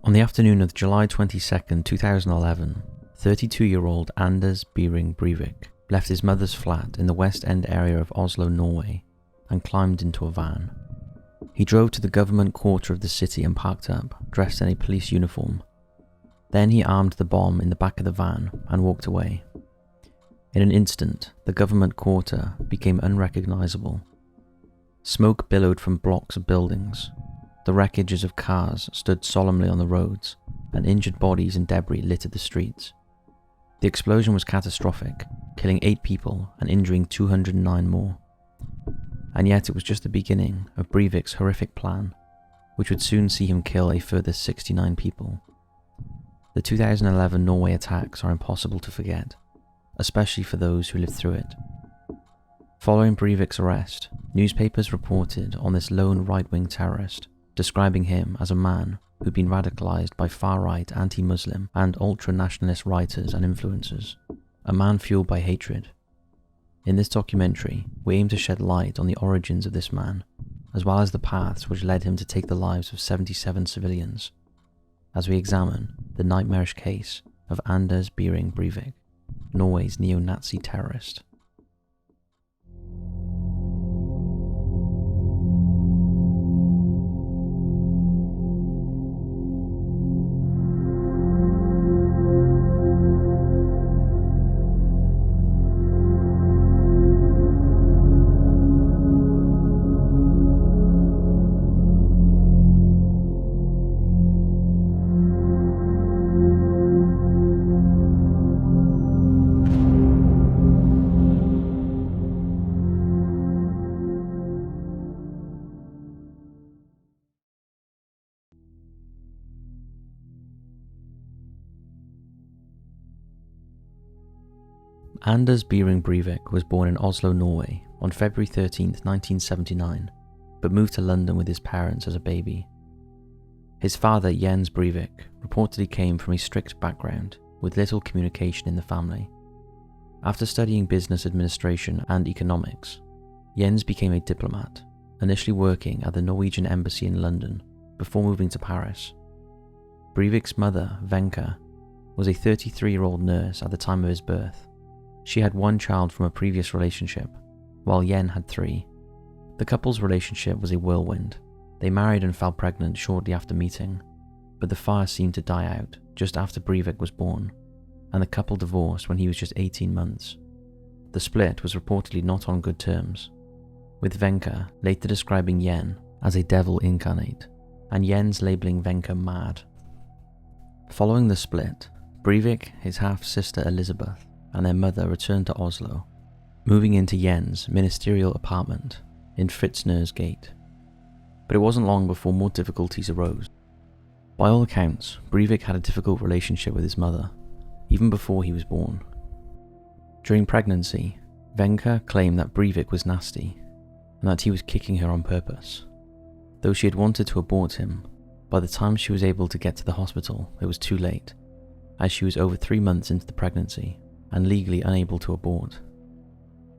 On the afternoon of July 22nd, 2011, 32-year-old Anders Behring Breivik left his mother's flat in the West End area of Oslo, Norway, and climbed into a van. He drove to the GovernmentQuarter of the city and parked up, dressed in a police uniform. Then he armed the bomb in the back of the van and walked away. In an instant, the GovernmentQuarter became unrecognisable. Smoke billowed from blocks of buildings. The wreckages of cars stood solemnly on the roads, and injured bodies and debris littered the streets. The explosion was catastrophic, killing 8 people and injuring 209 more. And yet it was just the beginning of Breivik's horrific plan, which would soon see him kill a further 69 people. The 2011 Norway attacks are impossible to forget, especially for those who lived through it. Following Breivik's arrest, newspapers reported on this lone right-wing terrorist, describing him as a man who'd been radicalized by far-right anti-Muslim and ultra-nationalist writers and influencers, a man fueled by hatred. In this documentary, we aim to shed light on the origins of this man, as well as the paths which led him to take the lives of 77 civilians, as we examine the nightmarish case of Anders Behring Breivik, Norway's neo-Nazi terrorist. Anders Behring Breivik was born in Oslo, Norway on February 13, 1979, but moved to London with his parents as a baby. His father, Jens Breivik, reportedly came from a strict background with little communication in the family. After studying business administration and economics, Jens became a diplomat, initially working at the Norwegian embassy in London before moving to Paris. Breivik's mother, Wenche, was a 33-year-old nurse at the time of his birth. She had 1 child from a previous relationship, while Jen had 3. The couple's relationship was a whirlwind. They married and fell pregnant shortly after meeting, but the fire seemed to die out just after Breivik was born, and the couple divorced when he was just 18 months. The split was reportedly not on good terms, with Wenche later describing Jen as a devil incarnate, and Jens labeling Wenche mad. Following the split, Breivik, his half-sister Elizabeth, and their mother returned to Oslo, moving into Jens' ministerial apartment in Fritzner's Gate. But it wasn't long before more difficulties arose. By all accounts, Breivik had a difficult relationship with his mother, even before he was born. During pregnancy, Wenche claimed that Breivik was nasty, and that he was kicking her on purpose. Though she had wanted to abort him, by the time she was able to get to the hospital, it was too late, as she was over 3 months into the pregnancy and legally unable to abort.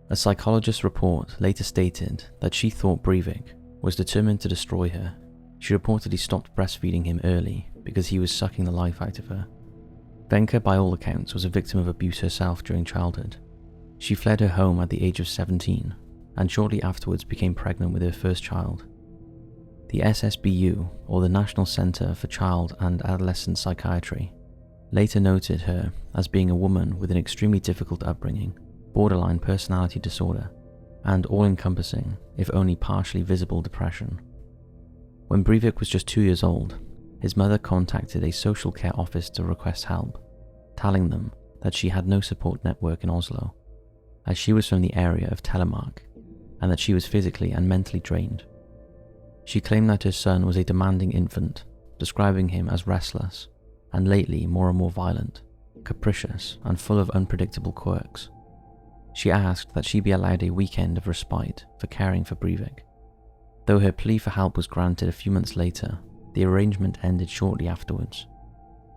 A psychologist's report later stated that she thought Breivik was determined to destroy her. She reportedly stopped breastfeeding him early because he was sucking the life out of her. Wenche, by all accounts, was a victim of abuse herself during childhood. She fled her home at the age of 17 and shortly afterwards became pregnant with her first child. The SSBU, or the National Centre for Child and Adolescent Psychiatry, later noted her as being a woman with an extremely difficult upbringing, borderline personality disorder, and all-encompassing, if only partially visible, depression. When Breivik was just 2 years old, his mother contacted a social care office to request help, telling them that she had no support network in Oslo, as she was from the area of Telemark, and that she was physically and mentally drained. She claimed that her son was a demanding infant, describing him as restless, and lately more and more violent, capricious, and full of unpredictable quirks. She asked that she be allowed a weekend of respite for caring for Breivik. Though her plea for help was granted a few months later, the arrangement ended shortly afterwards,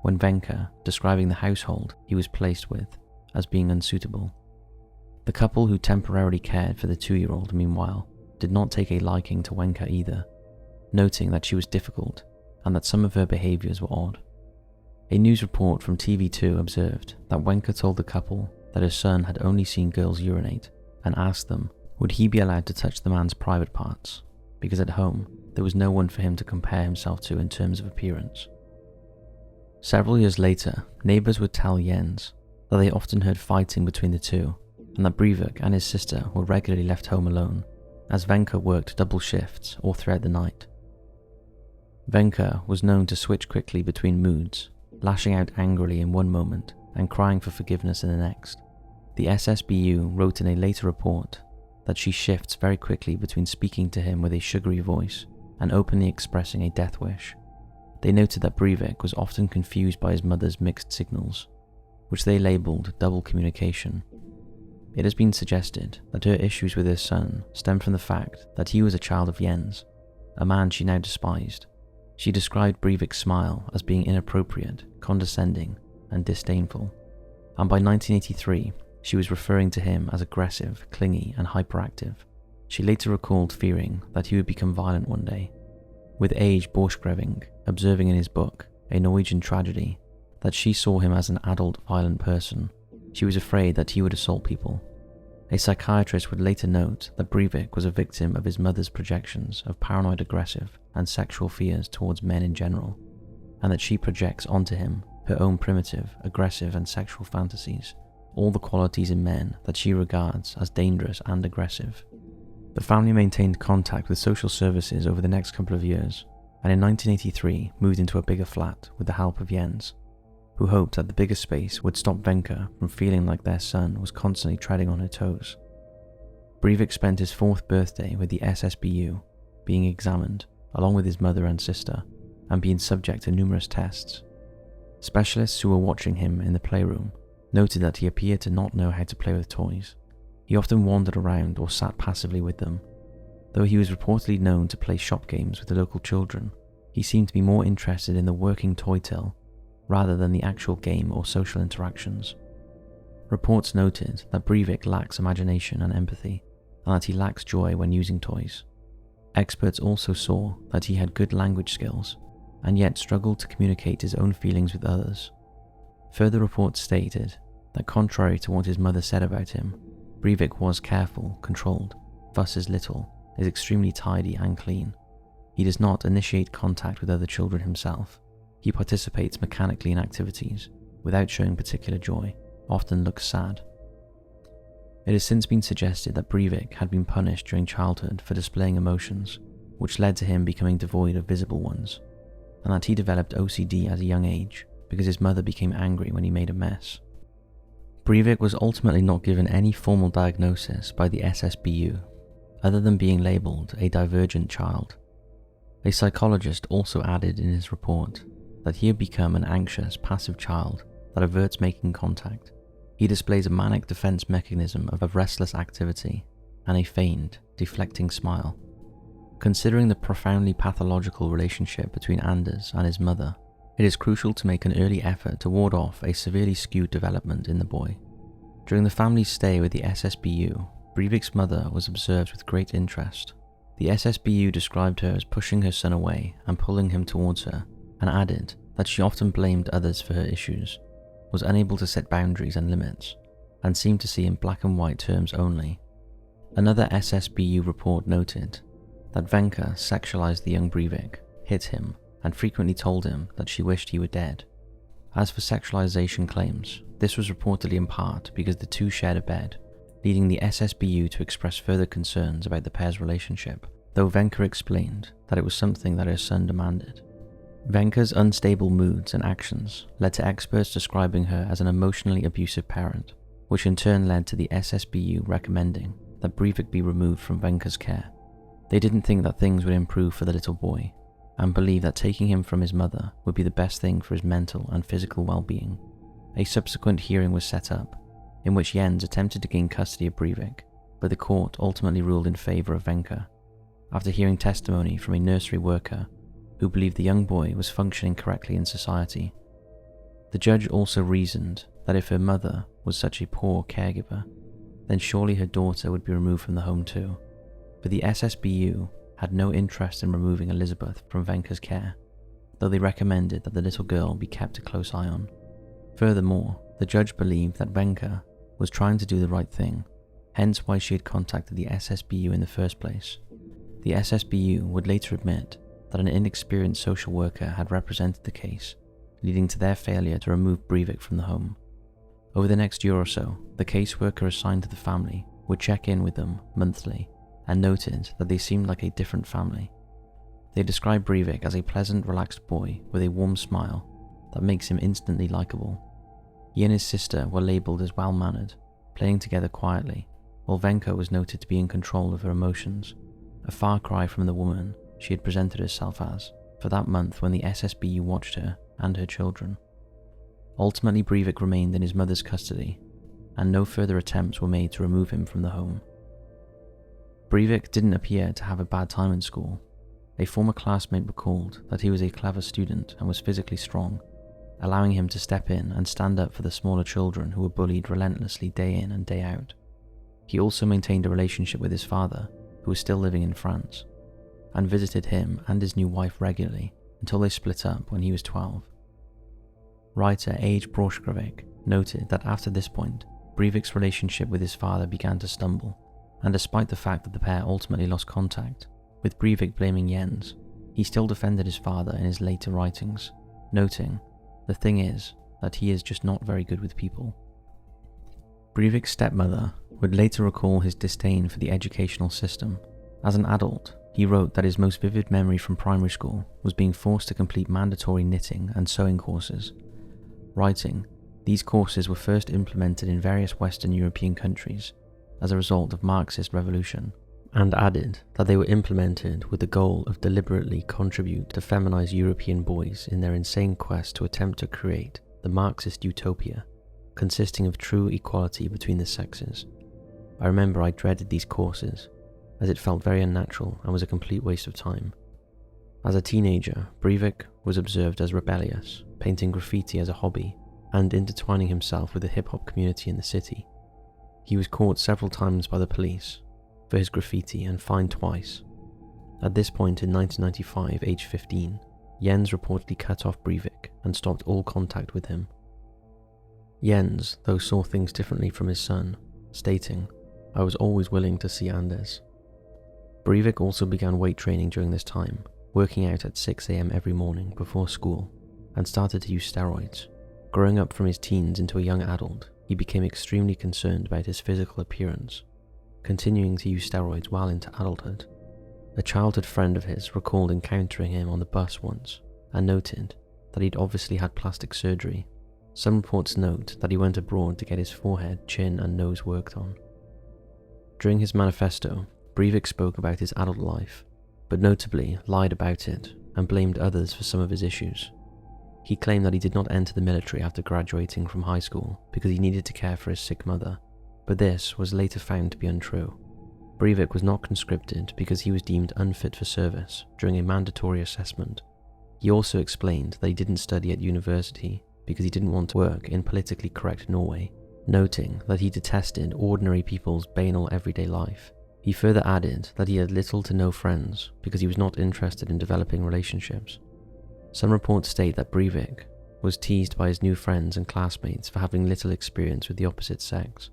when Wenche describing the household he was placed with as being unsuitable. The couple who temporarily cared for the 2-year-old, meanwhile, did not take a liking to Wenche either, noting that she was difficult and that some of her behaviours were odd. A news report from TV2 observed that Wenka told the couple that her son had only seen girls urinate and asked them would he be allowed to touch the man's private parts, because at home there was no one for him to compare himself to in terms of appearance. Several years later, neighbours would tell Jens that they often heard fighting between the two, and that Breivik and his sister were regularly left home alone, as Wenka worked double shifts all throughout the night. Wenka was known to switch quickly between moods, lashing out angrily in one moment and crying for forgiveness in the next. The SSBU wrote in a later report that she shifts very quickly between speaking to him with a sugary voice and openly expressing a death wish. They noted that Breivik was often confused by his mother's mixed signals, which they labelled double communication. It has been suggested that her issues with her son stemmed from the fact that he was a child of Jens, a man she now despised. She described Breivik's smile as being inappropriate, condescending, and disdainful, and by 1983, she was referring to him as aggressive, clingy, and hyperactive. She later recalled fearing that he would become violent one day. With age Borchgrevink observing in his book, A Norwegian Tragedy, that she saw him as an adult violent person, she was afraid that he would assault people. A psychiatrist would later note that Breivik was a victim of his mother's projections of paranoid aggressive and sexual fears towards men in general, and that she projects onto him her own primitive, aggressive and sexual fantasies, all the qualities in men that she regards as dangerous and aggressive. The family maintained contact with social services over the next couple of years, and in 1983 moved into a bigger flat with the help of Jens, who hoped that the bigger space would stop Wenka from feeling like their son was constantly treading on her toes. Breivik spent his 4th birthday with the SSBU, being examined, along with his mother and sister, and being subject to numerous tests. Specialists who were watching him in the playroom noted that he appeared to not know how to play with toys. He often wandered around or sat passively with them. Though he was reportedly known to play shop games with the local children, he seemed to be more interested in the working toy till rather than the actual game or social interactions. Reports noted that Breivik lacks imagination and empathy, and that he lacks joy when using toys. Experts also saw that he had good language skills, and yet struggled to communicate his own feelings with others. Further reports stated that contrary to what his mother said about him, Breivik was careful, controlled, fusses little, is extremely tidy and clean. He does not initiate contact with other children himself. He participates mechanically in activities, without showing particular joy, often looks sad. It has since been suggested that Breivik had been punished during childhood for displaying emotions, which led to him becoming devoid of visible ones, and that he developed OCD at a young age because his mother became angry when he made a mess. Breivik was ultimately not given any formal diagnosis by the SSBU, other than being labelled a divergent child. A psychologist also added in his report that he had become an anxious, passive child that averts making contact. He displays a manic defense mechanism of restless activity and a feigned, deflecting smile. Considering the profoundly pathological relationship between Anders and his mother, it is crucial to make an early effort to ward off a severely skewed development in the boy. During the family's stay with the SSBU, Breivik's mother was observed with great interest. The SSBU described her as pushing her son away and pulling him towards her, and added that she often blamed others for her issues, was unable to set boundaries and limits, and seemed to see in black and white terms only. Another SSBU report noted that Wenka sexualized the young Breivik, hit him, and frequently told him that she wished he were dead. As for sexualization claims, this was reportedly in part because the two shared a bed, leading the SSBU to express further concerns about the pair's relationship, though Wenka explained that it was something that her son demanded. Wenka's unstable moods and actions led to experts describing her as an emotionally abusive parent, which in turn led to the SSBU recommending that Breivik be removed from Wenka's care. They didn't think that things would improve for the little boy, and believed that taking him from his mother would be the best thing for his mental and physical well-being. A subsequent hearing was set up, in which Jens attempted to gain custody of Breivik, but the court ultimately ruled in favour of Wenka, after hearing testimony from a nursery worker who believed the young boy was functioning correctly in society. The judge also reasoned that if her mother was such a poor caregiver, then surely her daughter would be removed from the home too. But the SSBU had no interest in removing Elizabeth from Wenka's care. though they recommended that the little girl be kept a close eye on. Furthermore, the judge believed that Wenche was trying to do the right thing, hence why she had contacted the SSBU in the first place. The SSBU would later admit that an inexperienced social worker had represented the case, leading to their failure to remove Breivik from the home. Over the next year or so, the caseworker assigned to the family would check in with them monthly and noted that they seemed like a different family. They described Breivik as a pleasant, relaxed boy with a warm smile that makes him instantly likable. He and his sister were labelled as well-mannered, playing together quietly, while Wenche was noted to be in control of her emotions, a far cry from the woman she had presented herself as for that month when the SSBU watched her and her children. Ultimately, Breivik remained in his mother's custody, and no further attempts were made to remove him from the home. Breivik didn't appear to have a bad time in school. A former classmate recalled that he was a clever student and was physically strong, allowing him to step in and stand up for the smaller children who were bullied relentlessly day in and day out. He also maintained a relationship with his father, who was still living in France, and visited him and his new wife regularly until they split up when he was 12. Writer Age Broshkrovik noted that after this point, Breivik's relationship with his father began to stumble, and despite the fact that the pair ultimately lost contact, with Breivik blaming Jens, he still defended his father in his later writings, noting, "The thing is that he is just not very good with people." Breivik's stepmother would later recall his disdain for the educational system. As an adult, he wrote that his most vivid memory from primary school was being forced to complete mandatory knitting and sewing courses. Writing, "These courses were first implemented in various Western European countries as a result of Marxist revolution," and added that they were implemented with the goal of deliberately contribute to feminize European boys in their insane quest to attempt to create the Marxist utopia, consisting of true equality between the sexes. I remember I dreaded these courses, as it felt very unnatural and was a complete waste of time. As a teenager, Breivik was observed as rebellious, painting graffiti as a hobby, and intertwining himself with the hip-hop community in the city. He was caught several times by the police for his graffiti and fined twice. At this point in 1995, aged 15, Jens reportedly cut off Breivik and stopped all contact with him. Jens, though, saw things differently from his son, stating, "I was always willing to see Anders." Breivik also began weight training during this time, working out at 6 a.m. every morning before school, and started to use steroids. Growing up from his teens into a young adult, he became extremely concerned about his physical appearance, continuing to use steroids well into adulthood. A childhood friend of his recalled encountering him on the bus once, and noted that he'd obviously had plastic surgery. Some reports note that he went abroad to get his forehead, chin and nose worked on. During his manifesto, Breivik spoke about his adult life, but notably lied about it and blamed others for some of his issues. He claimed that he did not enter the military after graduating from high school because he needed to care for his sick mother, but this was later found to be untrue. Breivik was not conscripted because he was deemed unfit for service during a mandatory assessment. He also explained that he didn't study at university because he didn't want to work in politically correct Norway, noting that he detested ordinary people's banal everyday life. He further added that he had little to no friends because he was not interested in developing relationships. Some reports state that Breivik was teased by his new friends and classmates for having little experience with the opposite sex.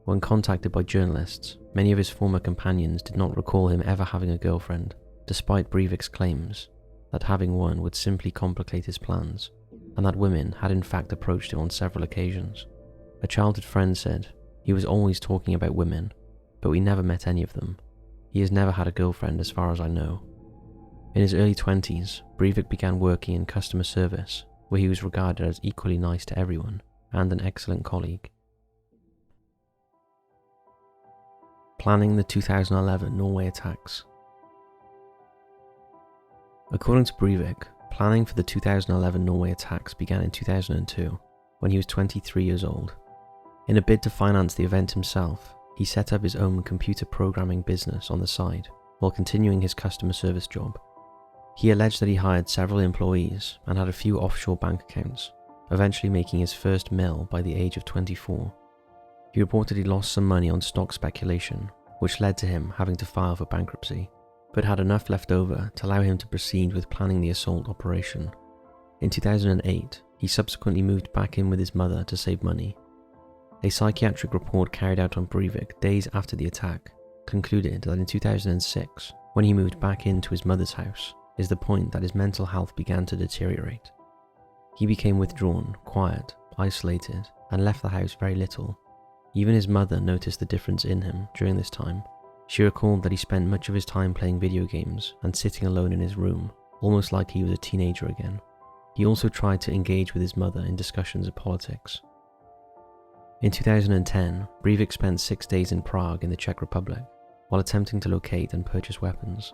When contacted by journalists, many of his former companions did not recall him ever having a girlfriend, despite Breivik's claims that having one would simply complicate his plans, and that women had in fact approached him on several occasions. A childhood friend said, "He was always talking about women, but we never met any of them. He has never had a girlfriend as far as I know." In his early 20s, Breivik began working in customer service, where he was regarded as equally nice to everyone and an excellent colleague. Planning the 2011 Norway attacks. According to Breivik, planning for the 2011 Norway attacks began in 2002, when he was 23 years old. In a bid to finance the event himself, he set up his own computer programming business on the side, while continuing his customer service job. He alleged that he hired several employees and had a few offshore bank accounts, eventually making his first mil by the age of 24. He reportedly lost some money on stock speculation, which led to him having to file for bankruptcy, but had enough left over to allow him to proceed with planning the assault operation. In 2008, he subsequently moved back in with his mother to save money. A psychiatric report carried out on Breivik days after the attack concluded that in 2006, when he moved back into his mother's house, is the point that his mental health began to deteriorate. He became withdrawn, quiet, isolated, and left the house very little. Even his mother noticed the difference in him during this time. She recalled that he spent much of his time playing video games and sitting alone in his room, almost like he was a teenager again. He also tried to engage with his mother in discussions of politics. In 2010, Breivik spent 6 days in Prague in the Czech Republic while attempting to locate and purchase weapons.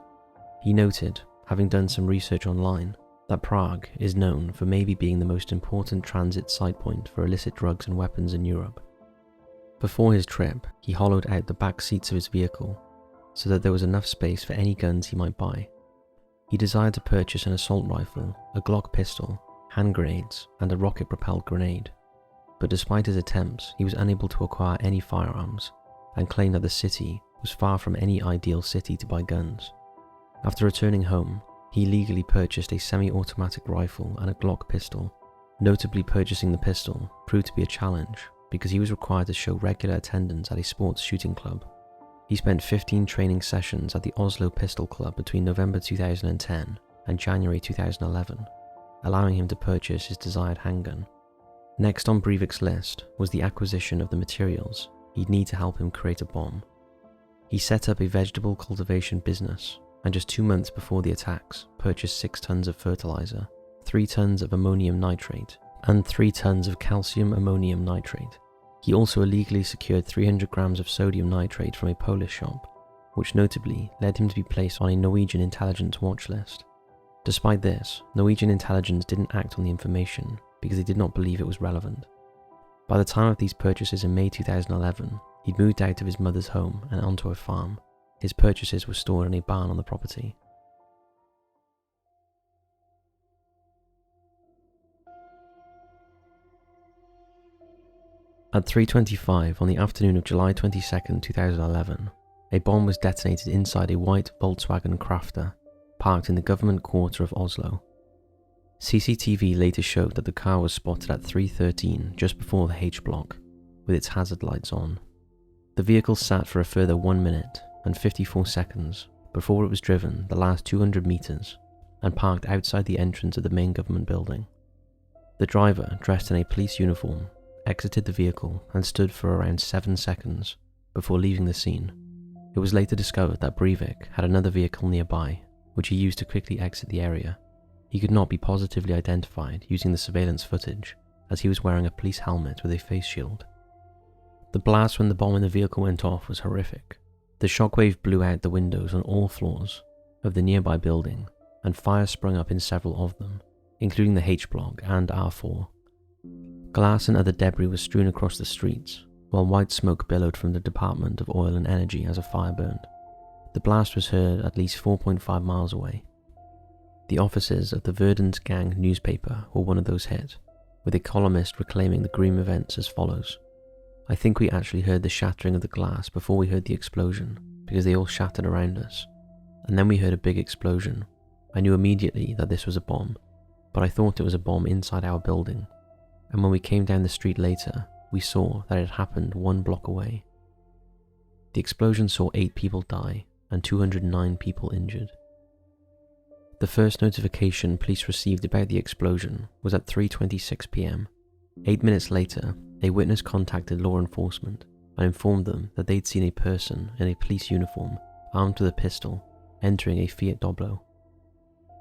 He noted, having done some research online, that Prague is known for maybe being the most important transit site point for illicit drugs and weapons in Europe. Before his trip, he hollowed out the back seats of his vehicle so that there was enough space for any guns he might buy. He desired to purchase an assault rifle, a Glock pistol, hand grenades, and a rocket-propelled grenade. But despite his attempts, he was unable to acquire any firearms and claimed that the city was far from any ideal city to buy guns. After returning home, he illegally purchased a semi-automatic rifle and a Glock pistol. Notably, purchasing the pistol proved to be a challenge because he was required to show regular attendance at a sports shooting club. He spent 15 training sessions at the Oslo Pistol Club between November 2010 and January 2011, allowing him to purchase his desired handgun. Next on Breivik's list was the acquisition of the materials he'd need to help him create a bomb. He set up a vegetable cultivation business and just 2 months before the attacks purchased 6 tons of fertilizer, 3 tons of ammonium nitrate, and 3 tons of calcium ammonium nitrate. He also illegally secured 300 grams of sodium nitrate from a Polish shop, which notably led him to be placed on a Norwegian intelligence watch list. Despite this, Norwegian intelligence didn't act on the information because they did not believe it was relevant. By the time of these purchases in May 2011, he'd moved out of his mother's home and onto a farm. His purchases were stored in a barn on the property. At 3:25 on the afternoon of July 22, 2011, a bomb was detonated inside a white Volkswagen Crafter parked in the GovernmentQuarter of Oslo. CCTV later showed that the car was spotted at 3:13 just before the H block, with its hazard lights on. The vehicle sat for a further 1 minute and 54 seconds before it was driven the last 200 meters and parked outside the entrance of the main government building. The driver, dressed in a police uniform, exited the vehicle and stood for around 7 seconds before leaving the scene. It was later discovered that Breivik had another vehicle nearby, which he used to quickly exit the area. He could not be positively identified using the surveillance footage, as he was wearing a police helmet with a face shield. The blast when the bomb in the vehicle went off was horrific. The shockwave blew out the windows on all floors of the nearby building, and fire sprung up in several of them, including the H block and R4. Glass and other debris was strewn across the streets, while white smoke billowed from the Department of Oil and Energy as a fire burned. The blast was heard at least 4.5 miles away. The offices of the Verdens Gang newspaper were one of those hit, with a columnist reclaiming the grim events as follows: "I think we actually heard the shattering of the glass before we heard the explosion, because they all shattered around us. And then we heard a big explosion. I knew immediately that this was a bomb, but I thought it was a bomb inside our building. And when we came down the street later, we saw that it had happened 1 block away." The explosion saw 8 people die and 209 people injured. The first notification police received about the explosion was at 3:26 p.m. 8 minutes later, a witness contacted law enforcement and informed them that they'd seen a person in a police uniform armed with a pistol entering a Fiat Doblo.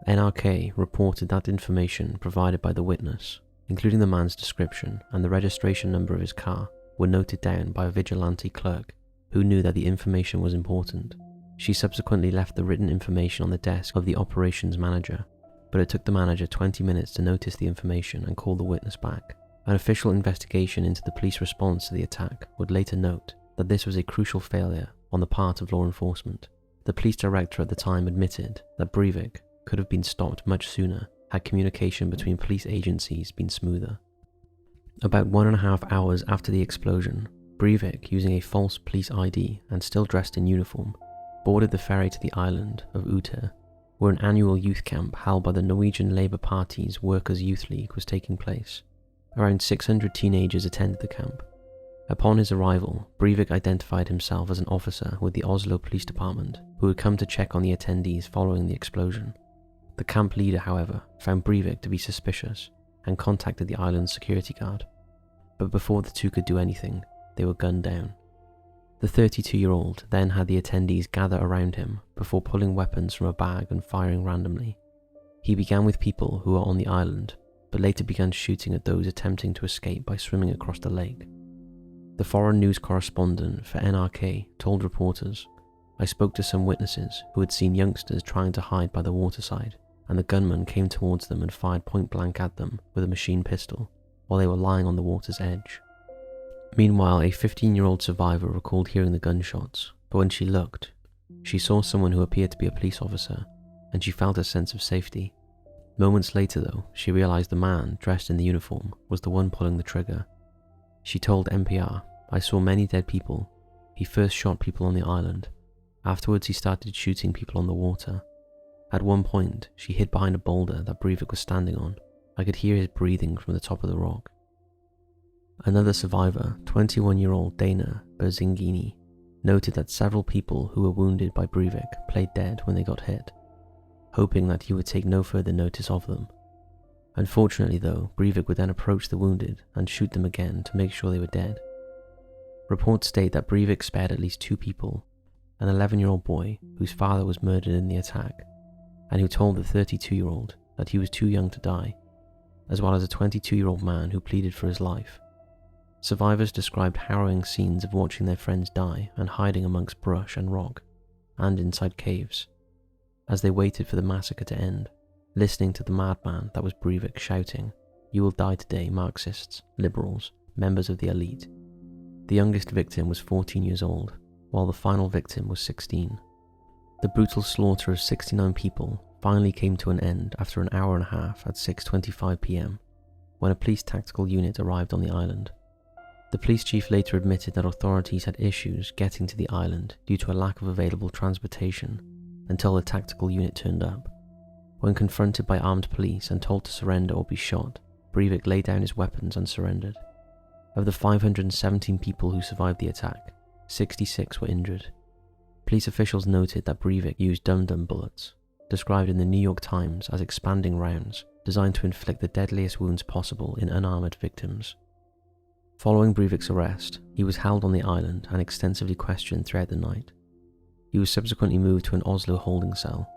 NRK reported that information provided by the witness, including the man's description and the registration number of his car, were noted down by a vigilante clerk who knew that the information was important. She subsequently left the written information on the desk of the operations manager, but it took the manager 20 minutes to notice the information and call the witness back. An official investigation into the police response to the attack would later note that this was a crucial failure on the part of law enforcement. The police director at the time admitted that Breivik could have been stopped much sooner had communication between police agencies been smoother. About 1.5 hours after the explosion, Breivik, using a false police ID and still dressed in uniform, boarded the ferry to the island of Uthe, where an annual youth camp held by the Norwegian Labour Party's Workers' Youth League was taking place. Around 600 teenagers attended the camp. Upon his arrival, Breivik identified himself as an officer with the Oslo Police Department who had come to check on the attendees following the explosion. The camp leader, however, found Breivik to be suspicious and contacted the island's security guard. But before the two could do anything, they were gunned down. The 32-year-old then had the attendees gather around him before pulling weapons from a bag and firing randomly. He began with people who were on the island, but later began shooting at those attempting to escape by swimming across the lake. The foreign news correspondent for NRK told reporters, "I spoke to some witnesses who had seen youngsters trying to hide by the waterside, and the gunman came towards them and fired point blank at them with a machine pistol while they were lying on the water's edge." Meanwhile, a 15-year-old survivor recalled hearing the gunshots, but when she looked, she saw someone who appeared to be a police officer, and she felt a sense of safety. Moments later, though, she realized the man dressed in the uniform was the one pulling the trigger. She told NPR, "I saw many dead people. He first shot people on the island. Afterwards, he started shooting people on the water. At one point, she hid behind a boulder that Breivik was standing on. I could hear his breathing from the top of the rock." Another survivor, 21-year-old Dana Berzingini, noted that several people who were wounded by Breivik played dead when they got hit, hoping that he would take no further notice of them. Unfortunately, though, Breivik would then approach the wounded and shoot them again to make sure they were dead. Reports state that Breivik spared at least 2 people, an 11-year-old boy whose father was murdered in the attack, and who told the 32-year-old that he was too young to die, as well as a 22-year-old man who pleaded for his life. Survivors described harrowing scenes of watching their friends die and hiding amongst brush and rock, and inside caves, as they waited for the massacre to end, listening to the madman that was Breivik shouting, "You will die today, Marxists, liberals, members of the elite." The youngest victim was 14 years old, while the final victim was 16. The brutal slaughter of 69 people finally came to an end after an hour and a half at 6:25 p.m, when a police tactical unit arrived on the island. The police chief later admitted that authorities had issues getting to the island due to a lack of available transportation until the tactical unit turned up. When confronted by armed police and told to surrender or be shot, Breivik laid down his weapons and surrendered. Of the 517 people who survived the attack, 66 were injured. Police officials noted that Breivik used dum-dum bullets, described in the New York Times as expanding rounds designed to inflict the deadliest wounds possible in unarmored victims. Following Breivik's arrest, he was held on the island and extensively questioned throughout the night. He was subsequently moved to an Oslo holding cell.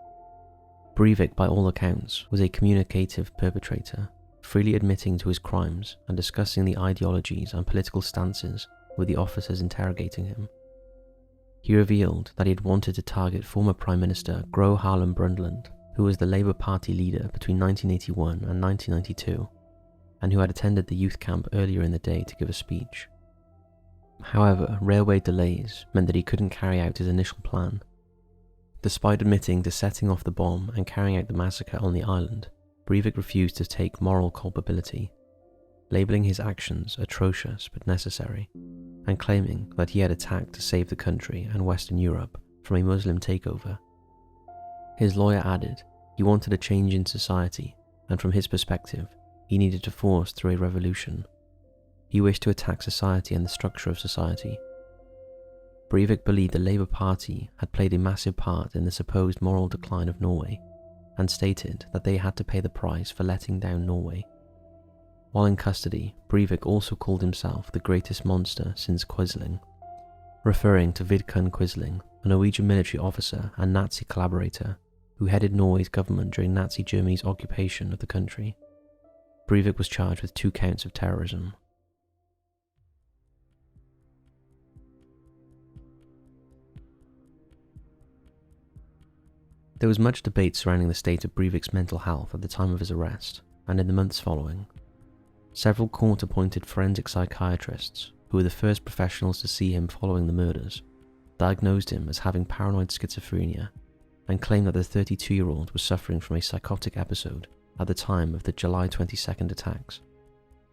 Breivik, by all accounts, was a communicative perpetrator, freely admitting to his crimes and discussing the ideologies and political stances with the officers interrogating him. He revealed that he had wanted to target former Prime Minister Gro Harlem Brundtland, who was the Labour Party leader between 1981 and 1992, and who had attended the youth camp earlier in the day to give a speech. However, railway delays meant that he couldn't carry out his initial plan. Despite admitting to setting off the bomb and carrying out the massacre on the island, Breivik refused to take moral culpability, labelling his actions atrocious but necessary, and claiming that he had attacked to save the country and Western Europe from a Muslim takeover. His lawyer added he wanted a change in society, and from his perspective, he needed to force through a revolution. He wished to attack society and the structure of society. Breivik believed the Labour Party had played a massive part in the supposed moral decline of Norway, and stated that they had to pay the price for letting down Norway. While in custody, Breivik also called himself the greatest monster since Quisling, referring to Vidkun Quisling, a Norwegian military officer and Nazi collaborator who headed Norway's government during Nazi Germany's occupation of the country. Breivik was charged with 2 counts of terrorism. There was much debate surrounding the state of Breivik's mental health at the time of his arrest, and in the months following. Several court-appointed forensic psychiatrists, who were the first professionals to see him following the murders, diagnosed him as having paranoid schizophrenia, and claimed that the 32-year-old was suffering from a psychotic episode at the time of the July 22nd attacks.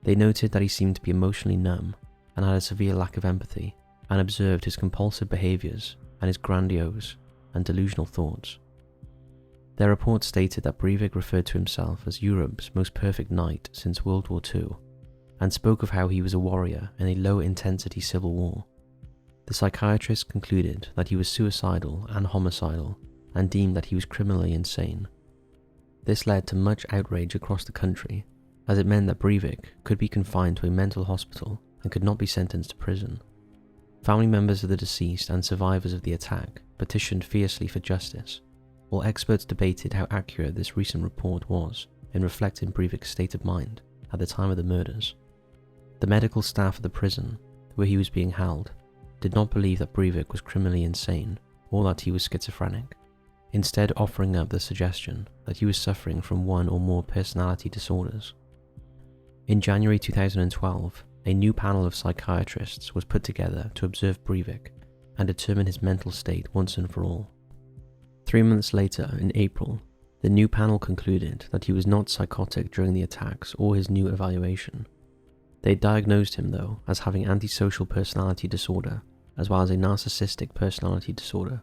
They noted that he seemed to be emotionally numb and had a severe lack of empathy, and observed his compulsive behaviours and his grandiose and delusional thoughts. Their report stated that Breivik referred to himself as Europe's most perfect knight since World War II, and spoke of how he was a warrior in a low-intensity civil war. The psychiatrist concluded that he was suicidal and homicidal, and deemed that he was criminally insane. This led to much outrage across the country, as it meant that Breivik could be confined to a mental hospital and could not be sentenced to prison. Family members of the deceased and survivors of the attack petitioned fiercely for justice, while experts debated how accurate this recent report was in reflecting Breivik's state of mind at the time of the murders. The medical staff of the prison, where he was being held, did not believe that Breivik was criminally insane or that he was schizophrenic, instead offering up the suggestion that he was suffering from one or more personality disorders. In January 2012, a new panel of psychiatrists was put together to observe Breivik and determine his mental state once and for all. 3 months later, in April, the new panel concluded that he was not psychotic during the attacks or his new evaluation. They diagnosed him, though, as having antisocial personality disorder, as well as a narcissistic personality disorder.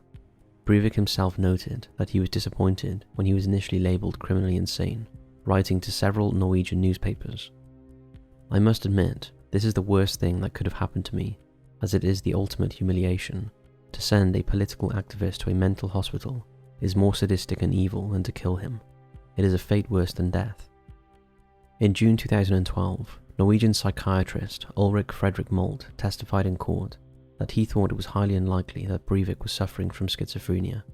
Breivik himself noted that he was disappointed when he was initially labelled criminally insane, writing to several Norwegian newspapers. "I must admit, this is the worst thing that could have happened to me, as it is the ultimate humiliation. To send a political activist to a mental hospital is more sadistic and evil than to kill him. It is a fate worse than death." In June 2012, Norwegian psychiatrist Ulrik Fredrik Molt testified in court that he thought it was highly unlikely that Breivik was suffering from schizophrenia.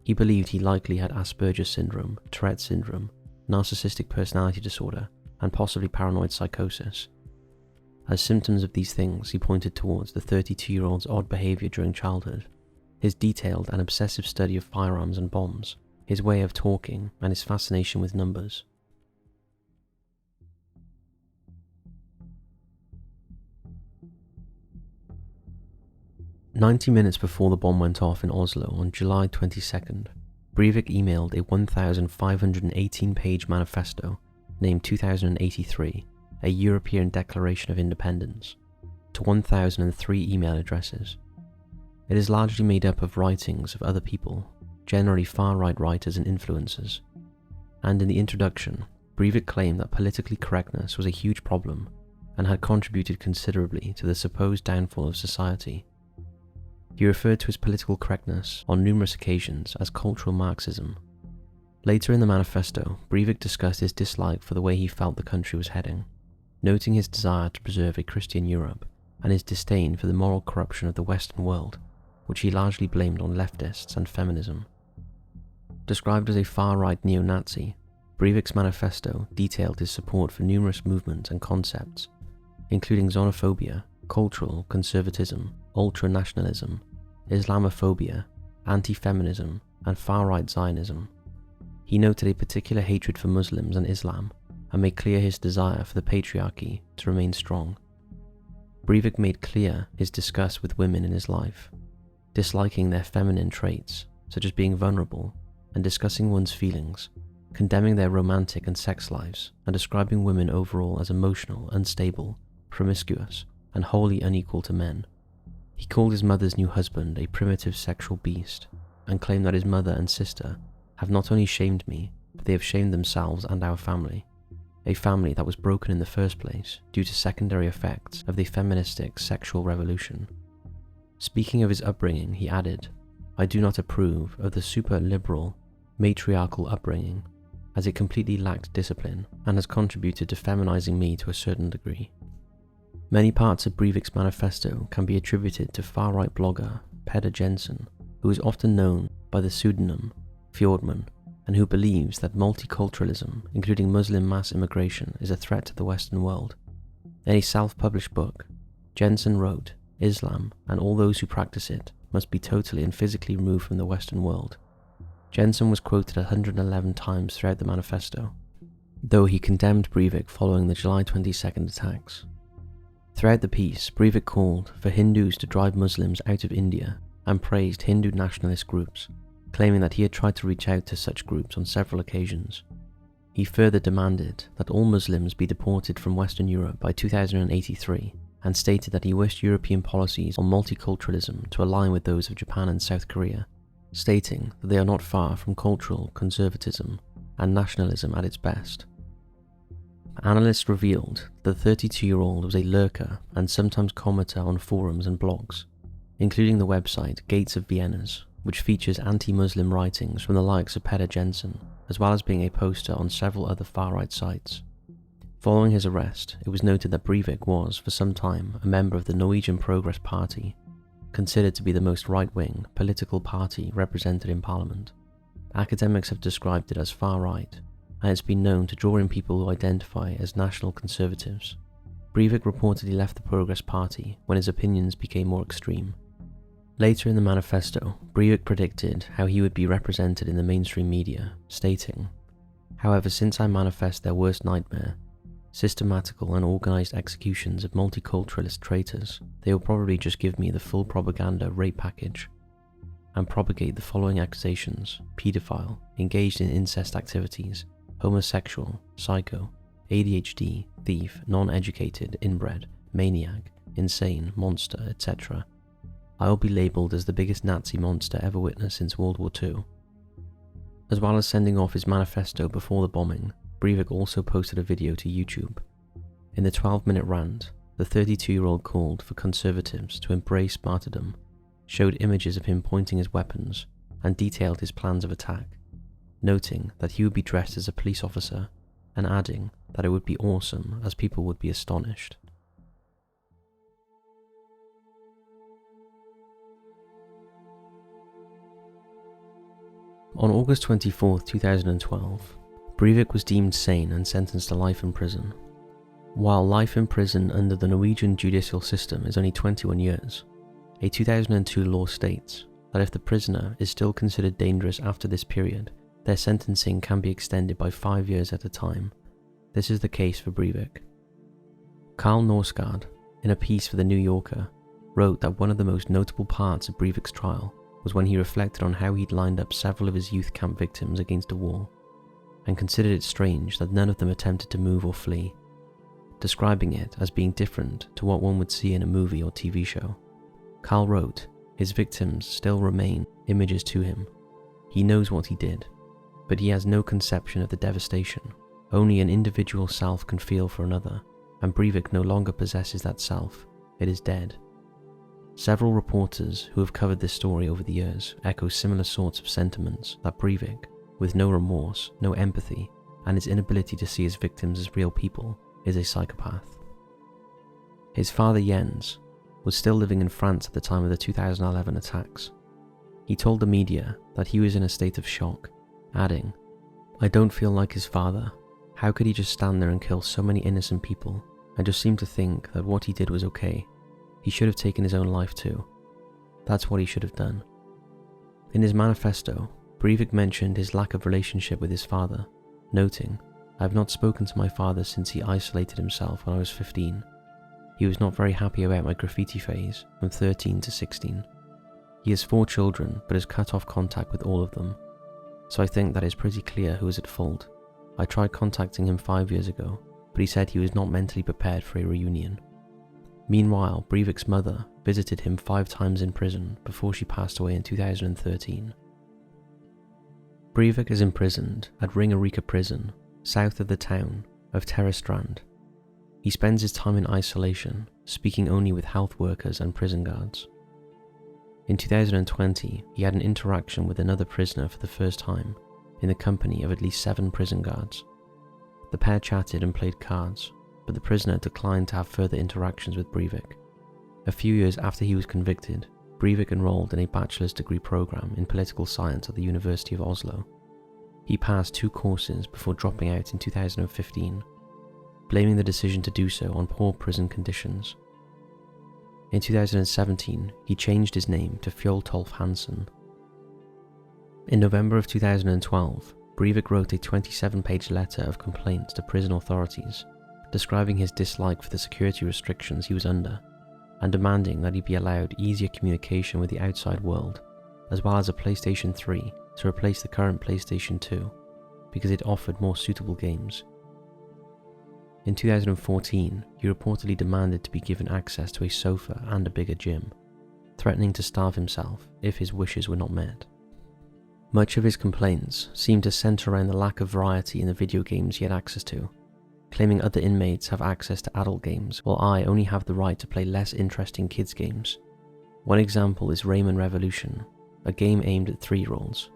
He believed he likely had Asperger's syndrome, Tourette syndrome, narcissistic personality disorder, and possibly paranoid psychosis. As symptoms of these things, he pointed towards the 32-year-old's odd behavior during childhood, his detailed and obsessive study of firearms and bombs, his way of talking, and his fascination with numbers. "90 minutes before the bomb went off in Oslo on July 22nd, Breivik emailed a 1,518-page manifesto named 2083, a European Declaration of Independence, to 1,003 email addresses. It is largely made up of writings of other people, generally far-right writers and influencers, and in the introduction, Breivik claimed that politically correctness was a huge problem and had contributed considerably to the supposed downfall of society. He referred to his political correctness on numerous occasions as cultural Marxism. Later in the manifesto, Breivik discussed his dislike for the way he felt the country was heading, noting his desire to preserve a Christian Europe and his disdain for the moral corruption of the Western world, which he largely blamed on leftists and feminism. Described as a far-right neo-Nazi, Breivik's manifesto detailed his support for numerous movements and concepts, including xenophobia, cultural conservatism, ultra-nationalism, Islamophobia, anti-feminism, and far-right Zionism. He noted a particular hatred for Muslims and Islam, and made clear his desire for the patriarchy to remain strong. Breivik made clear his disgust with women in his life, disliking their feminine traits, such as being vulnerable, and discussing one's feelings, condemning their romantic and sex lives, and describing women overall as emotional, unstable, promiscuous, and wholly unequal to men. He called his mother's new husband a primitive sexual beast, and claimed that his mother and sister have not only shamed me, but they have shamed themselves and our family, a family that was broken in the first place due to secondary effects of the feministic sexual revolution. Speaking of his upbringing, he added, "I do not approve of the super-liberal, matriarchal upbringing, as it completely lacked discipline and has contributed to feminizing me to a certain degree." Many parts of Breivik's manifesto can be attributed to far-right blogger Peder Jensen, who is often known by the pseudonym Fjordman, and who believes that multiculturalism, including Muslim mass immigration, is a threat to the Western world. In a self-published book, Jensen wrote, "Islam and all those who practice it must be totally and physically removed from the Western world." Jensen was quoted 111 times throughout the manifesto, though he condemned Breivik following the July 22nd attacks. Throughout the piece, Breivik called for Hindus to drive Muslims out of India and praised Hindu nationalist groups, claiming that he had tried to reach out to such groups on several occasions. He further demanded that all Muslims be deported from Western Europe by 2083, and stated that he wished European policies on multiculturalism to align with those of Japan and South Korea, stating that they are not far from cultural conservatism and nationalism at its best. Analysts revealed that the 32-year-old was a lurker and sometimes commenter on forums and blogs, including the website Gates of Vienna's, which features anti-Muslim writings from the likes of Peter Jensen, as well as being a poster on several other far-right sites. Following his arrest, it was noted that Breivik was, for some time, a member of the Norwegian Progress Party, considered to be the most right-wing political party represented in Parliament. Academics have described it as far-right, and it's been known to draw in people who identify as national conservatives. Breivik reportedly left the Progress Party when his opinions became more extreme. Later in the manifesto, Breivik predicted how he would be represented in the mainstream media, stating, "However, since I manifest their worst nightmare, systematical and organised executions of multiculturalist traitors, they will probably just give me the full propaganda rape package and propagate the following accusations: paedophile, engaged in incest activities, homosexual, psycho, ADHD, thief, non-educated, inbred, maniac, insane, monster, etc. I will be labelled as the biggest Nazi monster ever witnessed since World War II." As well as sending off his manifesto before the bombing, Breivik also posted a video to YouTube. In the 12-minute rant, the 32-year-old called for conservatives to embrace martyrdom, showed images of him pointing his weapons, and detailed his plans of attack, noting that he would be dressed as a police officer, and adding that it would be awesome as people would be astonished. On August 24, 2012, Breivik was deemed sane and sentenced to life in prison. While life in prison under the Norwegian judicial system is only 21 years, a 2002 law states that if the prisoner is still considered dangerous after this period, their sentencing can be extended by 5 years at a time. This is the case for Breivik. Carl Norsgaard, in a piece for The New Yorker, wrote that one of the most notable parts of Breivik's trial was when he reflected on how he'd lined up several of his youth camp victims against a wall, and considered it strange that none of them attempted to move or flee, describing it as being different to what one would see in a movie or TV show. Carl wrote, "His victims still remain images to him. He knows what he did, but he has no conception of the devastation. Only an individual self can feel for another, and Breivik no longer possesses that self. It is dead." Several reporters who have covered this story over the years echo similar sorts of sentiments that Breivik, with no remorse, no empathy, and his inability to see his victims as real people, is a psychopath. His father Jens was still living in France at the time of the 2011 attacks. He told the media that he was in a state of shock, adding, "I don't feel like his father. How could he just stand there and kill so many innocent people and just seem to think that what he did was okay? He should have taken his own life too. That's what he should have done." In his manifesto, Breivik mentioned his lack of relationship with his father, noting, "I have not spoken to my father since he isolated himself when I was 15. He was not very happy about my graffiti phase from 13 to 16. He has 4 children but has cut off contact with all of them. So I think that it's pretty clear who is at fault. I tried contacting him 5 years ago, but he said he was not mentally prepared for a reunion." Meanwhile, Breivik's mother visited him 5 times in prison before she passed away in 2013. Breivik is imprisoned at Ringerike prison, south of the town of Tvedestrand. He spends his time in isolation, speaking only with health workers and prison guards. In 2020, he had an interaction with another prisoner for the first time, in the company of at least 7 prison guards. The pair chatted and played cards, but the prisoner declined to have further interactions with Breivik. A few years after he was convicted, Breivik enrolled in a bachelor's degree program in political science at the University of Oslo. He passed 2 courses before dropping out in 2015, blaming the decision to do so on poor prison conditions. In 2017, he changed his name to Fjoltolf Hansen. In November of 2012, Breivik wrote a 27-page letter of complaints to prison authorities, describing his dislike for the security restrictions he was under, and demanding that he be allowed easier communication with the outside world, as well as a PlayStation 3 to replace the current PlayStation 2, because it offered more suitable games. In 2014, he reportedly demanded to be given access to a sofa and a bigger gym, threatening to starve himself if his wishes were not met. Much of his complaints seemed to centre around the lack of variety in the video games he had access to, claiming other inmates have access to adult games while I only have the right to play less interesting kids games. One example is Rayman Revolution, a game aimed at 3-year-olds.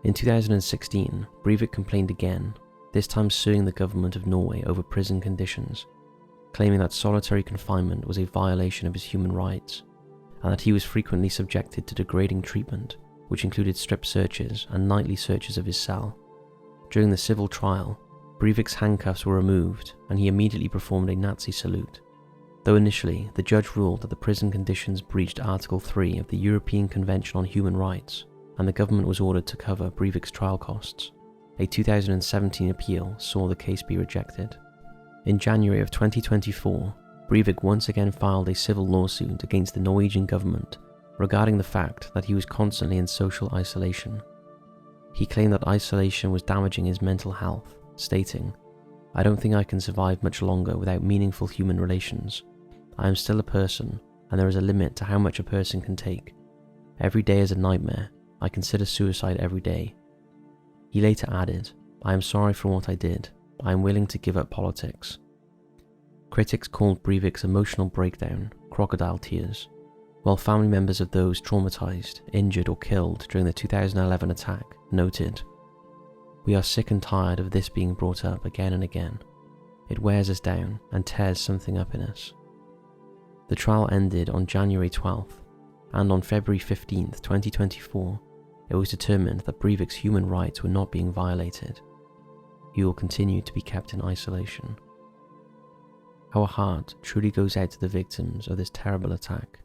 In 2016, Breivik complained again, this time suing the government of Norway over prison conditions, claiming that solitary confinement was a violation of his human rights, and that he was frequently subjected to degrading treatment, which included strip searches and nightly searches of his cell. During the civil trial, Breivik's handcuffs were removed and he immediately performed a Nazi salute, though initially the judge ruled that the prison conditions breached Article 3 of the European Convention on Human Rights, and the government was ordered to cover Breivik's trial costs. A 2017 appeal saw the case be rejected. In January of 2024, Breivik once again filed a civil lawsuit against the Norwegian government regarding the fact that he was constantly in social isolation. He claimed that isolation was damaging his mental health, stating, "I don't think I can survive much longer without meaningful human relations. I am still a person, and there is a limit to how much a person can take. Every day is a nightmare. I consider suicide every day." He later added, "I am sorry for what I did. I am willing to give up politics." Critics called Breivik's emotional breakdown crocodile tears, while family members of those traumatized, injured or killed during the 2011 attack noted, "We are sick and tired of this being brought up again and again. It wears us down and tears something up in us." The trial ended on January 12th, and on February 15th, 2024, it was determined that Breivik's human rights were not being violated. He will continue to be kept in isolation. Our heart truly goes out to the victims of this terrible attack.